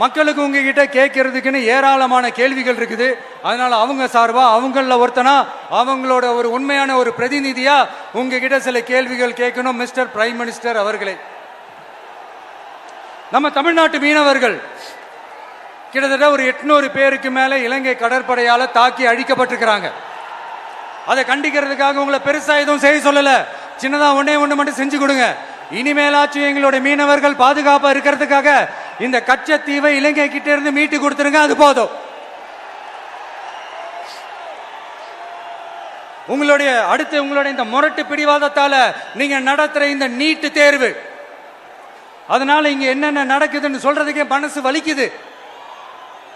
மக்களுக்கு உங்ககிட்ட கேட்கறதுக்குன்னு ஏராளமான கேள்விகள் இருக்குது. அதனால அவங்க சார்பா அவங்கள ஒருத்தனா அவங்களோட ஒரு உண்மையான ஒரு பிரதிநிதியா உங்ககிட்ட சில கேள்விகள் கேட்கணும். மிஸ்டர் பிரைம் மினிஸ்டர் அவர்களே, நம்ம தமிழ்நாட்டு மீனவர்கள் கிட்டத்தட்ட ஒரு 800 பேருக்கு மேல இலங்கை கடற்படையால தாக்கி அழிக்கப்பட்டிருக்கிறாங்க. அதை கண்டிக்கிறதுக்காக உங்களை பெருசா எதுவும் செய்ய சொல்லல, சின்னதா ஒன்னே ஒண்ணு மட்டும் செஞ்சு கொடுங்க. இனிமேலாச்சும் எங்களுடைய மீனவர்கள் பாதுகாப்பா இருக்கிறதுக்காக இந்த கச்சத்தீவை இலங்கை கிட்ட இருந்து மீட்டு கொடுத்துருங்க, அது போதும். உங்களுடைய இந்த முரட்டு பிடிவாதத்தால நீங்க நடத்துற இந்த நீட்டு தேர்வு, அதனால இங்க என்னென்ன நடக்குதுன்னு சொல்றதுக்கே மனசு வலிக்குது.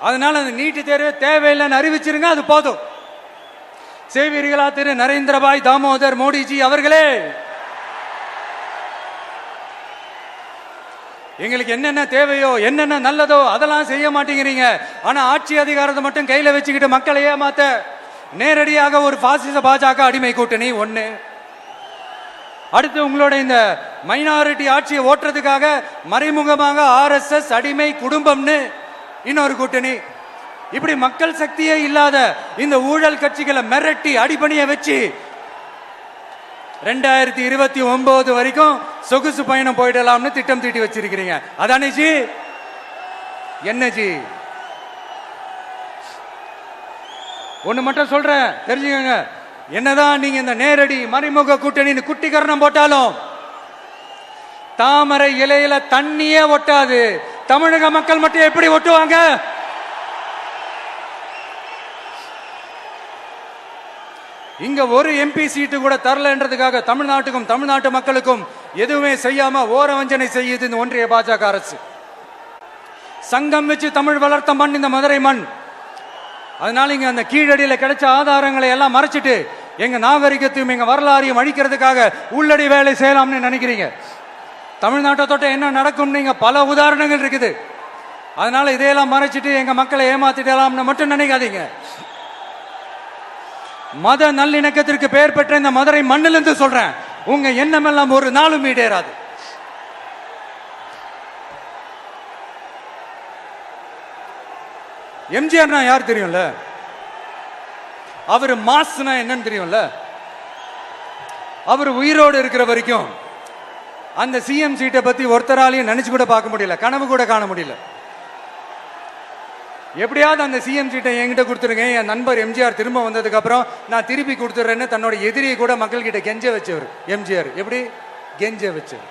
அதனால அந்த நீட்டு தேர்வு தேவையில்லைன்னு அறிவிச்சிருங்க, அது போதும். செய்வீர்களா திரு நரேந்திரபாய் தாமோதர் மோடிஜி அவர்களே? எங்களுக்கு என்னென்ன தேவையோ என்னென்ன நல்லதோ அதெல்லாம் செய்ய மாட்டேங்கிறீங்க. ஆனா ஆட்சி அதிகாரத்தை மட்டும் கையில வச்சுக்கிட்டு மக்களை ஏமாத்த நேரடியாக ஒரு பாசிச பாஜக அடிமை கூட்டணி ஒண்ணு. அடுத்து உங்களோட இந்த மைனாரிட்டி ஆட்சியை ஓட்டுறதுக்காக மறைமுகமாக RSS அடிமை குடும்பம்னு இன்னொரு கூட்டணி. இப்படி மக்கள் சக்தியே இல்லாத இந்த ஊழல் கட்சிகளை மிரட்டி அடிபணிய வச்சு 2029 வரைக்கும் சொகுசு பயணம் போயிடலாம்னு திட்டம் தீட்டி வச்சிருக்கிறீங்க. அதானே ஜி? என்ன ஜி? ஒண்ணு மட்டும் சொல்றேன், தெரிஞ்சுக்கங்க. என்னதான் நீங்க இந்த நேரடி மறைமுக கூட்டணி குட்டிகரணம் போட்டாலும் தாமரை இலையில தண்ணியே ஒட்டாது. தமிழக மக்கள் மட்டும் எப்படி ஒட்டுவாங்க? இங்க ஒரு MP சீட்டு கூட தரலன்றதுக்காக தமிழ்நாட்டுக்கும் தமிழ்நாட்டு மக்களுக்கும் எதுவுமே செய்யாம ஓரவஞ்சனை செய்யுது இந்த ஒன்றிய பாஜக அரசு. சங்கம் வச்சு தமிழ் வளர்த்த மண் இந்த மதுரை மண். அதனால இங்க அந்த கீழடியில கிடைச்ச ஆதாரங்களை எல்லாம் மறைச்சிட்டு எங்க நாகரிகத்தையும் எங்க வரலாறையும் அழிக்கிறதுக்காக உள்ளடி வேலை செய்யலாம்னு நினைக்கிறீங்க. தமிழ்நாட்டை தொட்ட என்ன நடக்கும் நீங்க பல உதாரணங்கள் இருக்குது. அதனால இதையெல்லாம் மறைச்சிட்டு எங்க மக்களை ஏமாத்திடலாம்னு மட்டும் நினைக்காதீங்க. மத நல்லிணக்கத்திற்கு பெயர் பெற்ற இந்த மதுரை மண்ணிலிருந்து சொல்றேன், உங்க எண்ணம் எல்லாம் ஒரு நாளும் ஈடேறாது. எம்ஜிஆர்னா யார் தெரியும்ல? அவர் மாஸ்னா என்னன்னு தெரியும்ல? அவர் உயிரோடு இருக்கிற வரைக்கும் அந்த CM சீட்டை பத்தி ஒருத்தராலையும் நினைச்சு கூட பார்க்க முடியல, கனவு கூட காண முடியல. எப்படியாவது அந்த CM சீட்டை என்கிட்ட கொடுத்துருங்க, என் நண்பர் எம்ஜிஆர் திரும்ப வந்ததுக்கு அப்புறம் நான் திருப்பி கொடுத்துறேன்னு தன்னோட எதிரியை கூட மக்கள் கிட்ட கெஞ்ச வச்சவர் எம்ஜிஆர். எப்படி கெஞ்ச வச்சவர்?